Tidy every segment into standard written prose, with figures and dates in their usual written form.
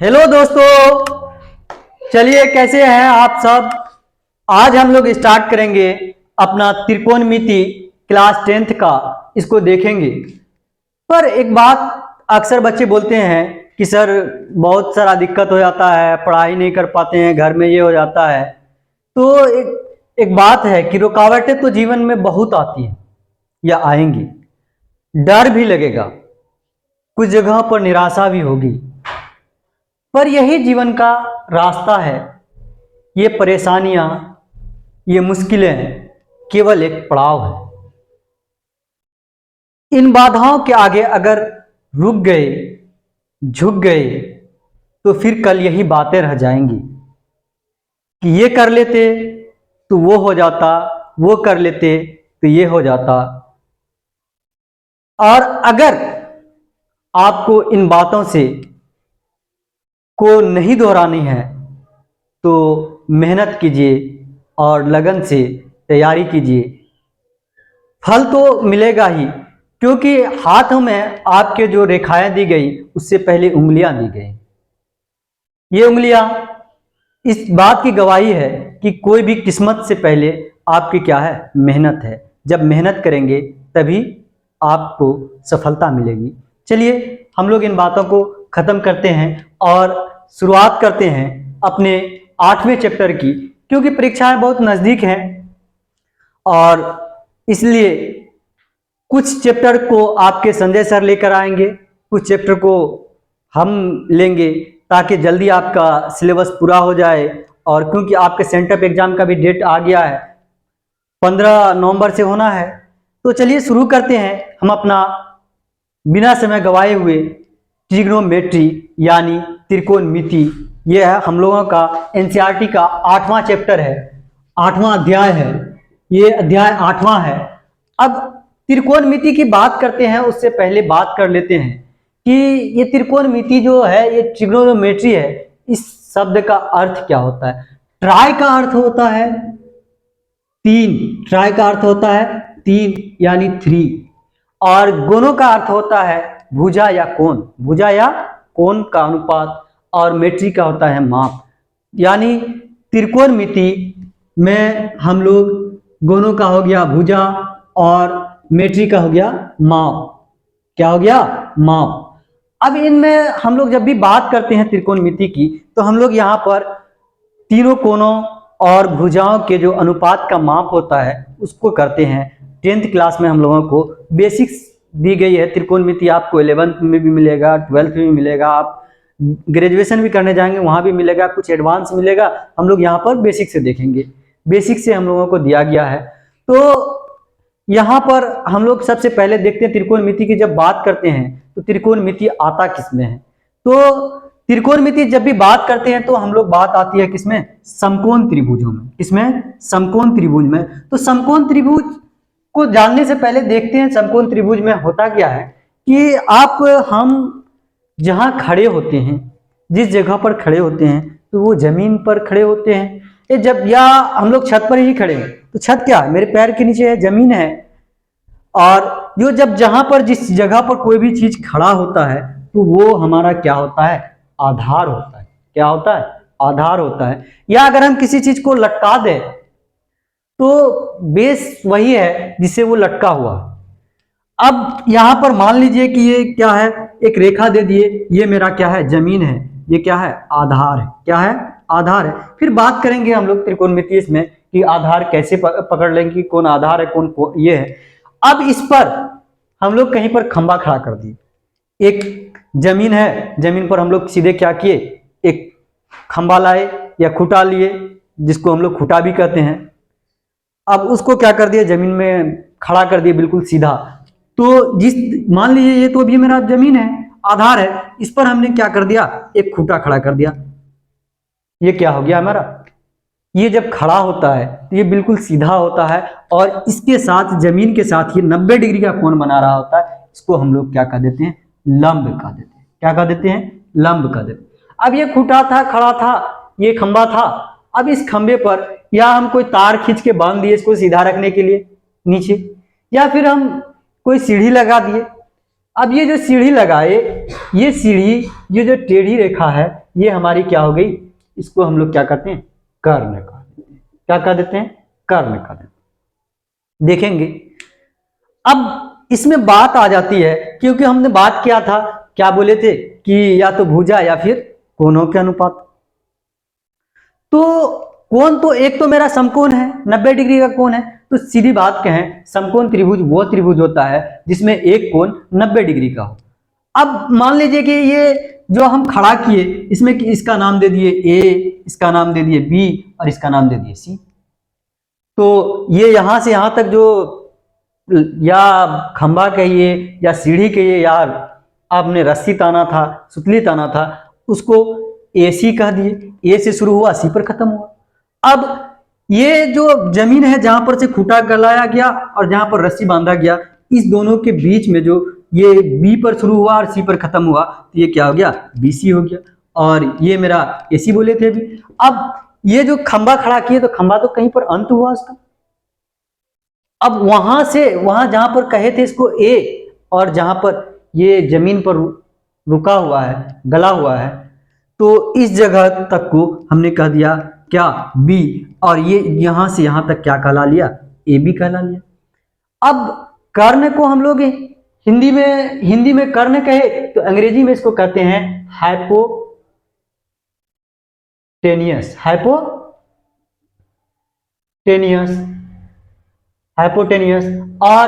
Hello दोस्तों, चलिए कैसे हैं आप सब। आज हम लोग स्टार्ट करेंगे अपना त्रिकोणमिति क्लास 10th का, इसको देखेंगे। पर एक बात अक्सर बच्चे बोलते हैं कि सर बहुत सारा दिक्कत हो जाता है, पढ़ाई नहीं कर पाते हैं, घर में ये हो जाता है। तो एक बात है कि रुकावटें तो जीवन में बहुत आती हैं या आएंगी, डर भी लगेगा, कुछ जगह पर निराशा भी होगी, पर यही जीवन का रास्ता है। ये परेशानियां, ये मुश्किलें केवल एक पड़ाव है। इन बाधाओं के आगे अगर रुक गए, झुक गए, तो फिर कल यही बातें रह जाएंगी कि ये कर लेते तो वो हो जाता, वो कर लेते तो ये हो जाता। और अगर आपको इन बातों से को नहीं दोहरानी है तो मेहनत कीजिए और लगन से तैयारी कीजिए। फल तो मिलेगा ही, क्योंकि हाथों में आपके जो रेखाएं दी गई उससे पहले उंगलियां दी गई। ये उंगलियां इस बात की गवाही है कि कोई भी किस्मत से पहले आपकी क्या है, मेहनत है। जब मेहनत करेंगे तभी आपको सफलता मिलेगी। चलिए हम लोग इन बातों को खत्म करते हैं और शुरुआत करते हैं अपने 8वें चैप्टर की, क्योंकि परीक्षाएं बहुत नज़दीक हैं और इसलिए कुछ चैप्टर को आपके संजय सर लेकर आएंगे, कुछ चैप्टर को हम लेंगे ताकि जल्दी आपका सिलेबस पूरा हो जाए। और क्योंकि आपके सेंटअप एग्जाम का भी डेट आ गया है, 15 नवंबर से होना है। तो चलिए शुरू करते हैं हम अपना बिना समय गवाए हुए ट्रिग्नोमेट्री यानी त्रिकोणमिति। यह है हम लोगों का एनसीईआरटी का 8वां चैप्टर है, 8वां अध्याय है। ये अध्याय 8वां है। अब त्रिकोणमिति की बात करते हैं, उससे पहले बात कर लेते हैं कि ये त्रिकोणमिति जो है, ये ट्रिग्नोमेट्री है, इस शब्द का अर्थ क्या होता है। ट्राई का अर्थ होता है तीन, ट्राई का अर्थ होता है तीन यानी 3, और गोनो का अर्थ होता है भुजा या कोण, भुजा या कोण का अनुपात, और मेट्री का होता है माप। यानी त्रिकोणमिति में हम लोग गोनो का हो गया भुजा और मेट्री का हो गया माप। क्या हो गया, माप। अब इनमें हम लोग जब भी बात करते हैं त्रिकोणमिति की, तो हम लोग यहाँ पर तीनों कोणों और भुजाओं के जो अनुपात का माप होता है उसको करते हैं। 10th क्लास में हम लोगों को बेसिक्स दी गई है। त्रिकोणमिति आपको 11th में भी मिलेगा, 12th में भी मिलेगा, आप ग्रेजुएशन भी करने जाएंगे वहां भी मिलेगा, कुछ एडवांस मिलेगा। हम लोग यहाँ पर बेसिक से देखेंगे, बेसिक से हम लोगों को दिया गया है। तो यहाँ पर हम लोग सबसे पहले देखते हैं त्रिकोणमिति की जब बात करते हैं तो त्रिकोणमिति आता किसमें है। तो त्रिकोणमिति जब भी बात करते हैं तो हम लोग बात आती है किसमें, समकोण त्रिभुजों में। किसमें, समकोण त्रिभुज में। तो समकोण त्रिभुज को जानने से पहले देखते हैं समकोण त्रिभुज में होता क्या है कि हम जहां खड़े होते हैं, जिस जगह पर खड़े होते हैं, तो वो जमीन पर खड़े होते हैं। या हम लोग छत पर ही खड़े हैं तो छत क्या है, मेरे पैर के नीचे है, जमीन है। और जो जहां पर जिस जगह पर कोई भी चीज खड़ा होता है तो वो हमारा क्या होता है, आधार होता है। क्या होता है, आधार होता है। या अगर हम किसी चीज को लटका दें तो बेस वही है जिससे वो लटका हुआ। अब यहां पर मान लीजिए कि ये क्या है, एक रेखा दे दिए, ये मेरा क्या है, जमीन है, ये क्या है, आधार है। क्या है, आधार है। फिर बात करेंगे हम लोग त्रिकोणमिति इसमें कि आधार कैसे पकड़ लेंगे कि कौन आधार है, कौन ये है। अब इस पर हम लोग कहीं पर खंबा खड़ा कर दिए, एक जमीन है, जमीन पर हम लोग सीधे क्या किए, एक खंबा लाए या खूंटा लिए, जिसको हम लोग खूंटा भी कहते हैं। अब उसको क्या कर दिया, जमीन में खड़ा कर दिया बिल्कुल सीधा। तो जिस मान लीजिए ये तो अभी मेरा जमीन है, आधार है, इस पर हमने क्या कर दिया, एक खूंटा खड़ा कर दिया। ये क्या हो गया हमारा, ये जब खड़ा होता है तो ये बिल्कुल सीधा होता है और इसके साथ जमीन के साथ ये 90 डिग्री का कोण बना रहा होता है। इसको हम लोग क्या कह देते हैं, लंब कह देते हैं। क्या कह देते हैं, लंब कह देते हैं। अब ये खूंटा था, खड़ा था, ये खंबा था। अब इस खंबे पर या हम कोई तार खींच के बांध दिए इसको सीधा रखने के लिए नीचे, या फिर हम कोई सीढ़ी लगा दिए। अब ये जो सीढ़ी लगाए, ये सीढ़ी, ये जो टेढ़ी रेखा है, ये हमारी क्या हो गई, इसको हम लोग क्या करते हैं, कर्ण कह देते हैं। क्या कह देते हैं, कर्ण कह देते हैं। देखेंगे अब इसमें बात आ जाती है, क्योंकि हमने बात किया था, क्या बोले थे कि या तो भुजा या फिर कोणों के अनुपात। तो कोण तो एक तो मेरा समकोण है, 90 डिग्री का कोण है, तो सीधी बात कहें समकोण त्रिभुज वो त्रिभुज होता है जिसमें एक कोण 90 डिग्री का हो। अब मान लीजिए कि ये जो हम खड़ा किए, इसमें कि इसका नाम दे दिए ए, इसका नाम दे दिए बी और इसका नाम दे दिए सी। तो ये यहां से यहां तक जो या खंबा कहिए या सीढ़ी कहिए या आपने रस्सी ताना था, सुतली ताना था, उसको ए सी कह दिए। ए से शुरू हुआ, सी पर खत्म हुआ। अब ये जो जमीन है जहां पर से खूंटा गलाया गया और जहां पर रस्सी बांधा गया, इस दोनों के बीच में जो ये बी पर शुरू हुआ और सी पर खत्म हुआ, तो ये क्या हो गया, बी सी हो गया। और ये मेरा ए सी बोले थे अभी। अब ये जो खंबा खड़ा किए, तो खंबा तो कहीं पर अंत हुआ उसका। अब वहां से वहां जहां पर कहे थे इसको ए, और जहां पर ये जमीन पर रुका हुआ है, गला हुआ है, तो इस जगह तक को हमने कह दिया क्या, बी। और ये यहां से यहां तक क्या कहला लिया, ए बी कहला लिया। अब कर्ण को हम लोग हिंदी में कर्ण कहे, तो अंग्रेजी में इसको कहते हैं हाइपोटेनियस। हाइपोटेनियस। और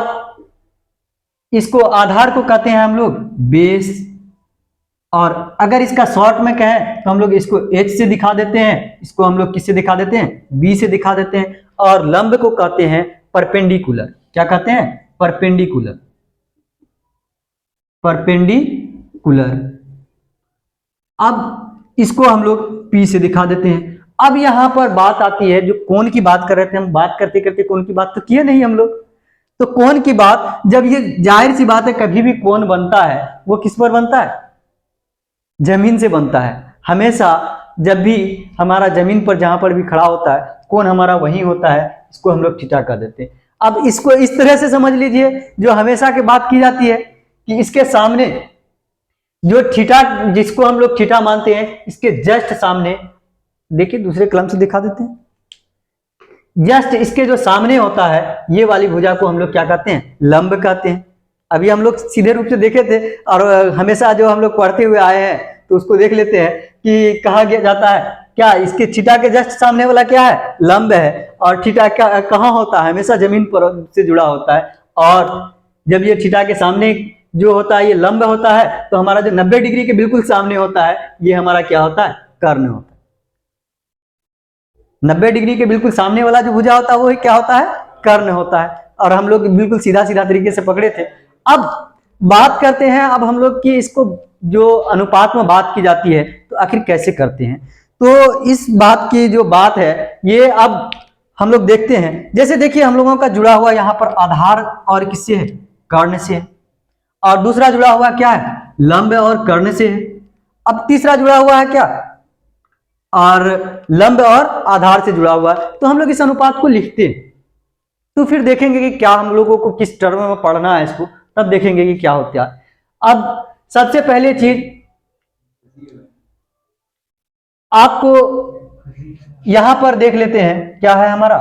इसको आधार को कहते हैं हम लोग बेस। और अगर इसका शॉर्ट में कहें तो हम लोग इसको H से दिखा देते हैं, इसको हम लोग किससे दिखा देते हैं, B से दिखा देते हैं। और लंब को कहते हैं परपेंडिकुलर। क्या कहते हैं, परपेंडिकुलर। अब इसको हम लोग P से दिखा देते हैं। अब यहां पर बात आती है, जो कोण की बात कर रहे थे हम, बात करते करते कोण की बात तो किए नहीं हम लोग। तो कोण की बात, जब ये जाहिर सी बात है, कभी भी कोण बनता है वो किस पर बनता है, जमीन से बनता है। हमेशा जब भी हमारा जमीन पर जहां पर भी खड़ा होता है, कोण हमारा वही होता है, इसको हम लोग थीटा कर देते हैं। अब इसको इस तरह से समझ लीजिए, जो हमेशा की बात की जाती है कि इसके सामने जो थीटा, जिसको हम लोग थीटा मानते हैं, इसके जस्ट सामने देखिए, दूसरे कलम से दिखा देते हैं, जस्ट इसके जो सामने होता है, ये वाली भुजा को हम लोग क्या कहते हैं, लंब कहते हैं। अभी हम लोग सीधे रूप से देखे थे, और हमेशा जो हम लोग पढ़ते हुए आए हैं, तो उसको देख लेते हैं कि कहा गया जाता है क्या, इसके थीटा के जस्ट सामने वाला क्या है, लंब है। और थीटा कहाँ होता है, हमेशा जमीन पर से जुड़ा होता है। और जब ये थीटा के सामने जो होता है ये लंब होता है, तो हमारा जो 90 डिग्री के बिल्कुल सामने होता है, ये हमारा क्या होता है, कर्ण होता है। 90 डिग्री के बिल्कुल सामने वाला जो भुजा होता है, वो क्या होता है, कर्ण होता है। और हम लोग बिल्कुल सीधा सीधा तरीके से पकड़े थे। अब बात करते हैं अब हम लोग कि इसको जो अनुपात में बात की जाती है, तो आखिर कैसे करते हैं। तो इस बात की जो बात है, ये अब हम लोग देखते हैं। जैसे देखिए, हम लोगों का जुड़ा हुआ यहाँ पर आधार और किससे है, कर्ण से है। और दूसरा जुड़ा हुआ क्या है, लंब और कर्ण से है। अब तीसरा जुड़ा हुआ है क्या, और लंब और आधार से जुड़ा हुआ है। तो हम लोग इस अनुपात को लिखते हैं। तो फिर देखेंगे कि क्या हम लोगों को किस टर्म में पढ़ना है इसको, तब देखेंगे कि क्या होता है। अब सबसे पहले चीज आपको यहां पर देख लेते हैं, क्या है हमारा,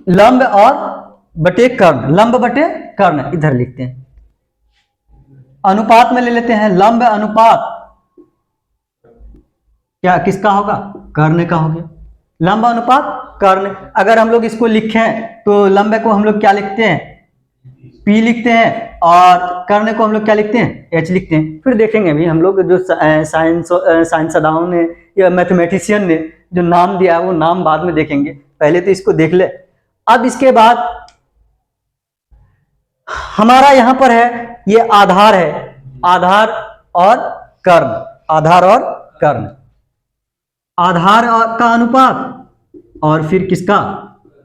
लंब और बटे कर्ण। लंब बटे कर्ण इधर लिखते हैं। अनुपात में ले लेते हैं, लंब अनुपात क्या किसका होगा, कर्ण का हो गया। लंब अनुपात कर्ण। अगर हम लोग इसको लिखें तो लंब को हम लोग क्या लिखते हैं, P लिखते हैं, और कर्ण को हम लोग क्या लिखते हैं, H लिखते हैं। फिर देखेंगे भी हम लोग जो साइंसदानों ने या मैथमेटिशियन ने जो नाम दिया है, वो नाम बाद में देखेंगे, पहले तो इसको देख ले। अब इसके बाद हमारा यहां पर है, ये आधार है, आधार और कर्ण, आधार और कर्ण, आधार का अनुपात और फिर किसका,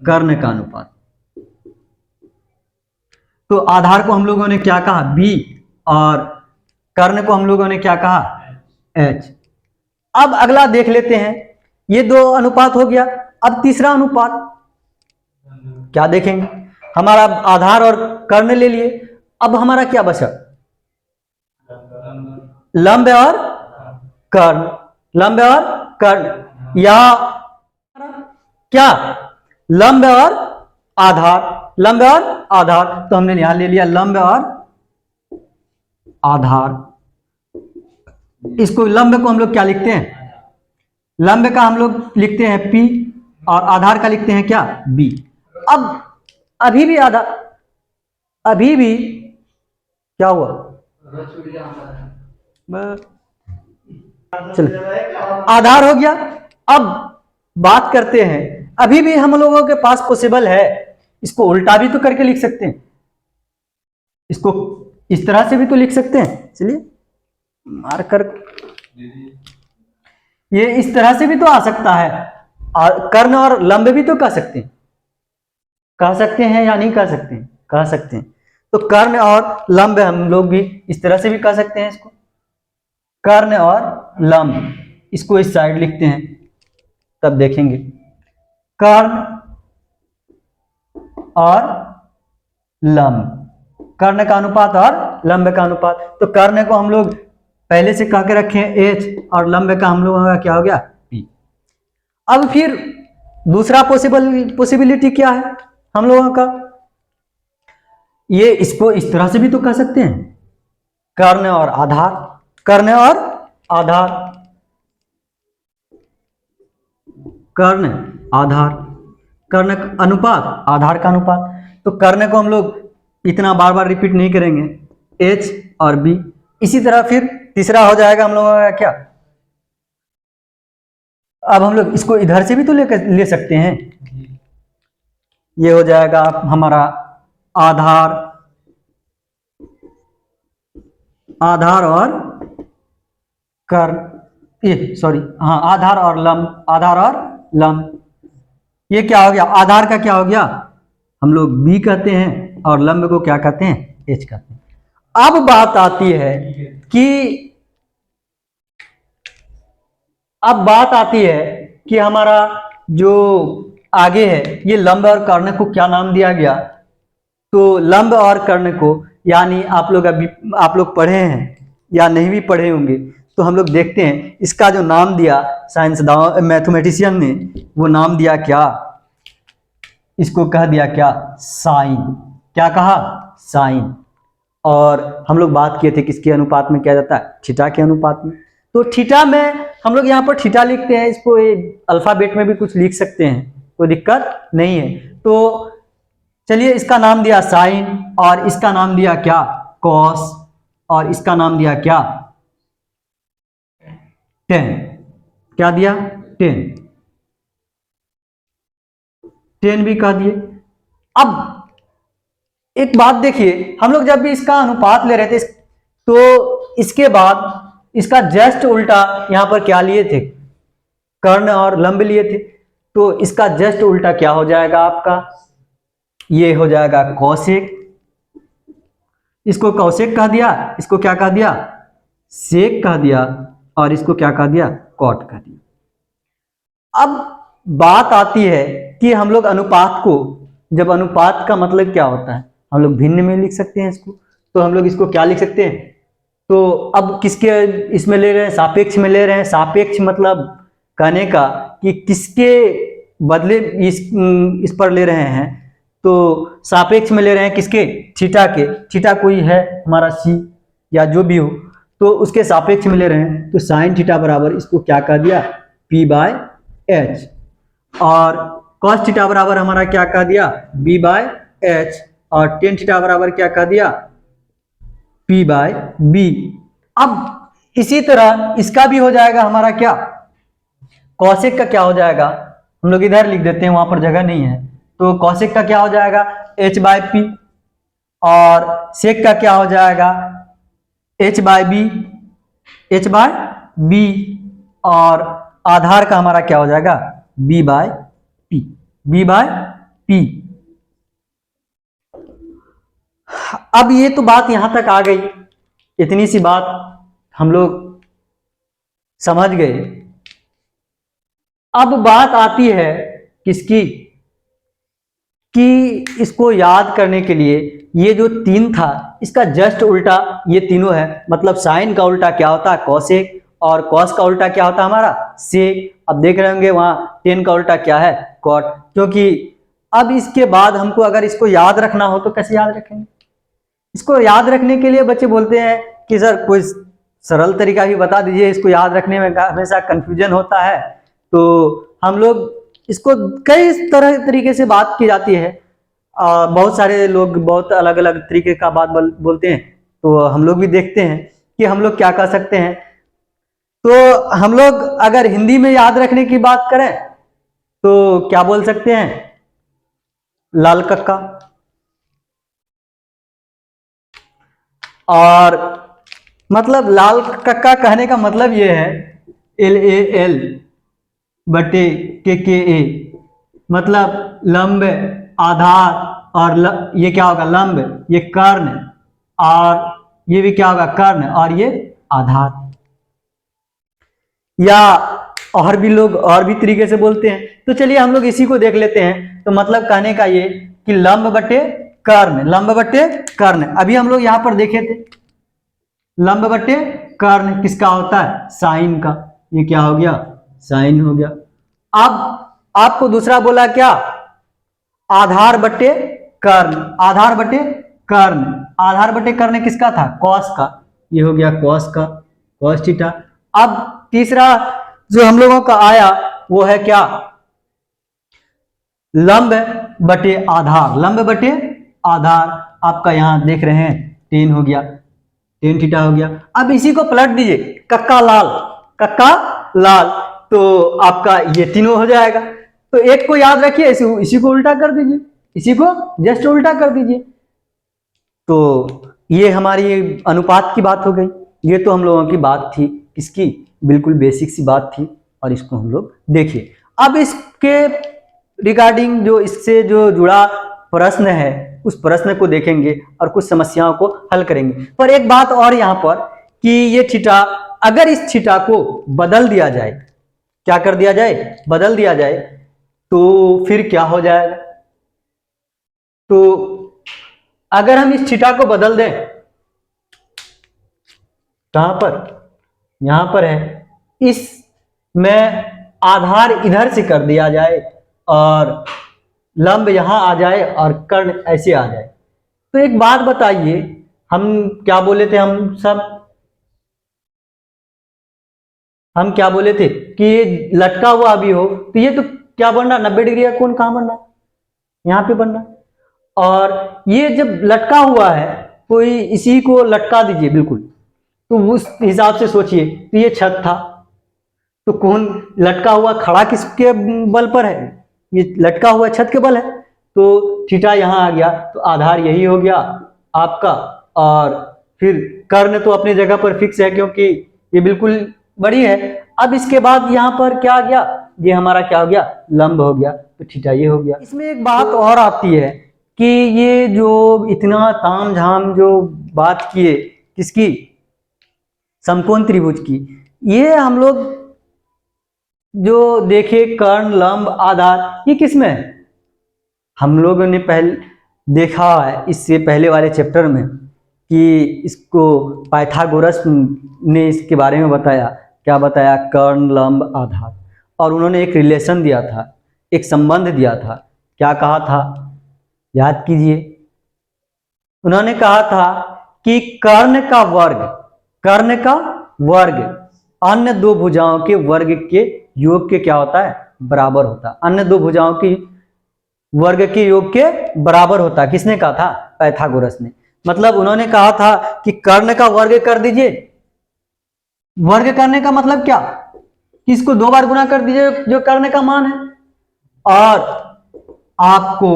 कर्ण का अनुपात। तो आधार को हम लोगों ने क्या कहा, B, और कर्ण को हम लोगों ने क्या कहा, H। अब अगला देख लेते हैं, ये दो अनुपात हो गया। अब तीसरा अनुपात क्या देखेंगे, हमारा आधार और कर्ण ले लिए। अब हमारा क्या बचा, लंब और कर्ण, लंब और कर्ण, या क्या लंब और आधार, लंब और आधार। तो हमने यहां ले लिया लंब और आधार। इसको लंब को हम लोग क्या लिखते हैं, लंब का हम लोग लिखते हैं P और आधार का लिखते हैं क्या, B। अब अभी भी आधार, अभी भी क्या हुआ, चलो आधार हो गया। अब बात करते हैं, अभी भी हम लोगों के पास पॉसिबल है, इसको उल्टा भी तो करके लिख सकते हैं, इसको इस तरह से भी तो लिख सकते हैं। चलिए मार्कर, ये इस तरह से भी तो आ सकता है, कर्ण और लंब भी तो कह सकते हैं, कह सकते हैं या नहीं कह सकते हैं, कह सकते हैं। तो कर्ण और लंब हम लोग भी इस तरह से भी कह सकते हैं, इसको कर्ण और लंब, इसको इस साइड लिखते हैं, तब देखेंगे कर्ण और लंब, कर्ण का अनुपात और लंब का अनुपात। तो कर्ण को हम लोग पहले से कह के रखे हैं H, और लंब का हम लोगों का क्या हो गया, P। अब फिर दूसरा पॉसिबिलिटी क्या है हम लोगों का, ये इसको इस तरह से भी तो कह सकते हैं, कर्ण और आधार, कर्ण और आधार, कर्ण आधार, कर्ण अनुपात आधार का अनुपात। तो कर्ण को हम लोग इतना बार बार रिपीट नहीं करेंगे, H और B। इसी तरह फिर तीसरा हो जाएगा हम लोगों का क्या, अब हम लोग इसको इधर से भी तो ले सकते हैं, ये हो जाएगा हमारा आधार, आधार और कर्ण, ये सॉरी हाँ आधार और लंब, आधार और लंब। ये क्या हो गया, आधार का क्या हो गया, हम लोग B कहते हैं, और लंब को क्या कहते हैं, H कहते हैं। अब बात आती है कि हमारा जो आगे है, ये लंब और कर्ण को क्या नाम दिया गया। तो लंब और कर्ण को, यानी आप लोग पढ़े हैं या नहीं भी पढ़े होंगे, तो हम लोग देखते हैं इसका जो नाम दिया साइंसदान मैथमेटिशियन ने, वो नाम दिया क्या, इसको कह दिया क्या, साइन। क्या कहा, साइन। और हम लोग बात किए थे किसके अनुपात में किया जाता है, थीटा के अनुपात में। तो थीटा में हम लोग यहाँ पर थीटा लिखते हैं, इसको अल्फाबेट में भी कुछ लिख सकते हैं, कोई दिक्कत नहीं है। तो चलिए इसका नाम दिया साइन, और इसका नाम दिया क्या, कॉस, और इसका नाम दिया क्या, टेन। क्या दिया, टेन, टेन भी कह दिए। अब एक बात देखिए, हम लोग जब भी इसका अनुपात ले रहे थे, तो इसके बाद इसका जस्ट उल्टा यहां पर क्या लिए थे, कर्ण और लंब लिए थे। तो इसका जस्ट उल्टा क्या हो जाएगा आपका, ये हो जाएगा कौशिक। इसको कौशिक कह दिया, इसको क्या कह दिया, सेक कह दिया, और इसको क्या कह दिया, कॉट कह दिया। अब बात आती है कि हम लोग अनुपात को, जब अनुपात का मतलब क्या होता है, हम लोग भिन्न में लिख सकते हैं इसको। तो हम लोग इसको क्या लिख सकते हैं, तो अब किसके इसमें ले रहे हैं, सापेक्ष में ले रहे हैं। सापेक्ष मतलब कहने का कि किसके बदले इस पर ले रहे हैं, तो सापेक्ष में ले रहे हैं किसके, थीटा के। थीटा कोई है हमारा C या जो भी हो, तो उसके सापेक्ष में ले रहे हैं। तो साइन थीटा बराबर इसको क्या कह दिया, P/H, और कॉस थीटा बराबर हमारा क्या कह दिया, B/H, और टेन थीटा बराबर क्या कह दिया, P/B। अब इसी तरह इसका भी हो जाएगा हमारा क्या, कॉसेक का क्या हो जाएगा, हम लोग इधर लिख देते हैं, वहां पर जगह नहीं है। तो कॉसेक का क्या हो जाएगा, H/P, और सेक का क्या हो जाएगा, H/B, H/B, और आधार का हमारा क्या हो जाएगा, B/P, B/P। अब ये तो बात यहां तक आ गई, इतनी सी बात हम लोग समझ गए। अब बात आती है किसकी, कि इसको याद करने के लिए ये जो तीन था, इसका जस्ट उल्टा ये तीनों है। मतलब साइन का उल्टा क्या होता है, कॉसेक, और कॉस का उल्टा क्या होता है हमारा सेक। अब देख रहे होंगे वहाँ टेन का उल्टा क्या है कॉट। क्योंकि अब इसके बाद हमको अगर इसको याद रखना हो तो कैसे याद रखेंगे? इसको याद रखने के लिए बच्चे बोलते हैं कि सर कोई सरल तरीका भी बता दीजिए, इसको याद रखने में हमेशा कंफ्यूजन होता है। तो हम लोग इसको कई तरह तरीके से बात की जाती है, बहुत सारे लोग बहुत अलग अलग तरीके का बात बोलते हैं। तो हम लोग भी देखते हैं कि हम लोग क्या कर सकते हैं। तो हम लोग अगर हिंदी में याद रखने की बात करें तो क्या बोल सकते हैं? लाल कक्का। और मतलब लाल कक्का कहने का मतलब ये है LAL बटे KKA, मतलब लंब, आधार और ये क्या होगा लंब, ये कर्ण, और ये भी क्या होगा कर्ण, और ये आधार। या और भी लोग और भी तरीके से बोलते हैं। तो चलिए हम लोग इसी को देख लेते हैं। तो मतलब कहने का ये कि लंब बटे कर्ण, लंब बटे कर्ण। अभी हम लोग यहां पर देखे थे लंब बटे कर्ण किसका होता है? साइन का। ये क्या हो गया? साइन हो गया। अब आपको दूसरा बोला क्या? आधार बटे कर्ण, आधार बटे कर्ण। आधार बटे कर्ण किसका था? कॉस का। ये हो गया कॉस का, कॉस थीटा। अब तीसरा जो हम लोगों का आया वो है क्या? लंब बटे आधार, लंब बटे आधार। आपका यहां देख रहे हैं टेन हो गया, टेन थीटा हो गया। अब इसी को पलट दीजिए, कक्का लाल, कक्का लाल, तो आपका ये तीनों हो जाएगा। तो एक को याद रखिए, इसी को उल्टा कर दीजिए, इसी को जस्ट उल्टा कर दीजिए। तो ये हमारी अनुपात की बात हो गई। ये तो हम लोगों की बात थी किसकी? बिल्कुल बेसिक सी बात थी, और इसको हम लोग देखिए। अब इसके रिगार्डिंग जो इससे जो जुड़ा प्रश्न है उस प्रश्न को देखेंगे और कुछ समस्याओं को हल करेंगे। पर एक बात और यहाँ पर कि ये थीटा, अगर इस थीटा को बदल दिया जाए, क्या कर दिया जाए? बदल दिया जाए, तो फिर क्या हो जाएगा? तो अगर हम इस थीटा को बदल दें, कहां पर? यहां पर है। इस में आधार इधर से कर दिया जाए और लंब यहां आ जाए और कर्ण ऐसे आ जाए। तो एक बात बताइए, हम क्या बोले थे? हम क्या बोले थे कि ये लटका हुआ भी हो तो ये तो क्या बन रहा? 90 डिग्री का कोण कहां बन रहा? यहां पे बन रहा। और ये जब लटका हुआ है, कोई इसी को लटका दीजिए बिल्कुल, तो उस हिसाब से सोचिए। तो ये छत था, तो कोण लटका हुआ खड़ा किसके बल पर है? ये लटका हुआ छत के बल है। तो थीटा यहां आ गया, तो आधार यही हो गया आपका। और फिर कर्ण तो अपनी जगह पर फिक्स है क्योंकि ये बिल्कुल बड़ी है। अब इसके बाद यहां पर क्या आ गया? ये हमारा क्या हो गया? लंब हो गया। तो थीटा ये हो गया। इसमें एक बात और आती है कि ये जो इतना ताम झाम जो बात किए किसकी? समकोण त्रिभुज की। ये हम लोग जो देखे कर्ण, लंब, आधार, ये किसमें है? हम लोगों ने पहले देखा है इससे पहले वाले चैप्टर में कि इसको पाइथागोरस ने इसके बारे में बताया। क्या बताया? कर्ण, लंब, आधार। और उन्होंने एक रिलेशन दिया था, एक संबंध दिया था। क्या कहा था? याद कीजिए। उन्होंने कहा था कि कर्ण का वर्ग, कर्ण का वर्ग अन्य दो भुजाओं के वर्ग के योग के क्या होता है? बराबर होता है। अन्य दो भुजाओं की वर्ग के योग के बराबर होता है। किसने कहा था? पाइथागोरस ने। मतलब उन्होंने कहा था कि कर्ण का वर्ग कर दीजिए। वर्ग करने का मतलब क्या? कि इसको दो बार गुना कर दीजिए जो कर्ण का मान है, और आपको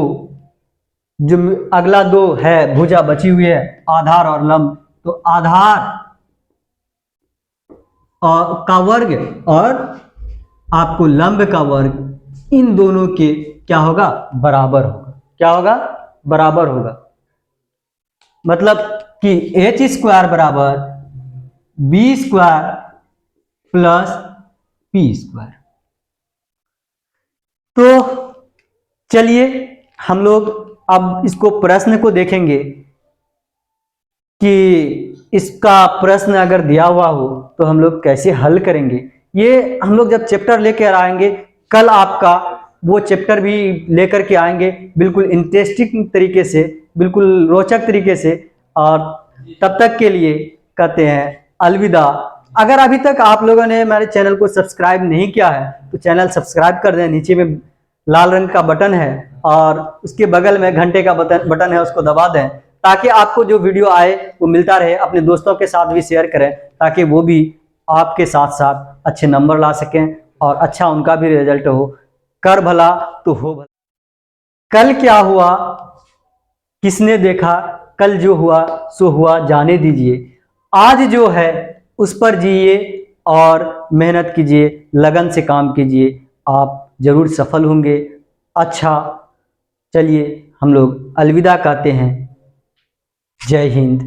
जो अगला दो है भुजा बची हुई है आधार और लंब, तो आधार का वर्ग और आपको लंब का वर्ग, इन दोनों के क्या होगा? बराबर होगा। क्या होगा? बराबर होगा। मतलब कि एच स्क्वायर बराबर B square plus P square. तो चलिए हम लोग अब इसको प्रश्न को देखेंगे कि इसका प्रश्न अगर दिया हुआ हो तो हम लोग कैसे हल करेंगे। ये हम लोग जब चैप्टर लेकर आएंगे, कल आपका वो चैप्टर भी लेकर के आएंगे बिल्कुल इंटरेस्टिंग तरीके से, बिल्कुल रोचक तरीके से। और तब तक के लिए कहते हैं अलविदा। अगर अभी तक आप लोगों ने हमारे चैनल को सब्सक्राइब नहीं किया है तो चैनल सब्सक्राइब कर दें। नीचे में लाल रंग का बटन है और उसके बगल में घंटे का बटन है, उसको दबा दें ताकि आपको जो वीडियो आए वो मिलता रहे। अपने दोस्तों के साथ भी शेयर करें ताकि वो भी आपके साथ साथ अच्छे नंबर ला सकें और अच्छा उनका भी रिजल्ट हो। कर भला तो हो भला। कल क्या हुआ किसने देखा, कल जो हुआ सो हुआ, जाने दीजिए। आज जो है उस पर जिए और मेहनत कीजिए, लगन से काम कीजिए, आप जरूर सफल होंगे। अच्छा, चलिए हम लोग अलविदा कहते हैं। जय हिंद।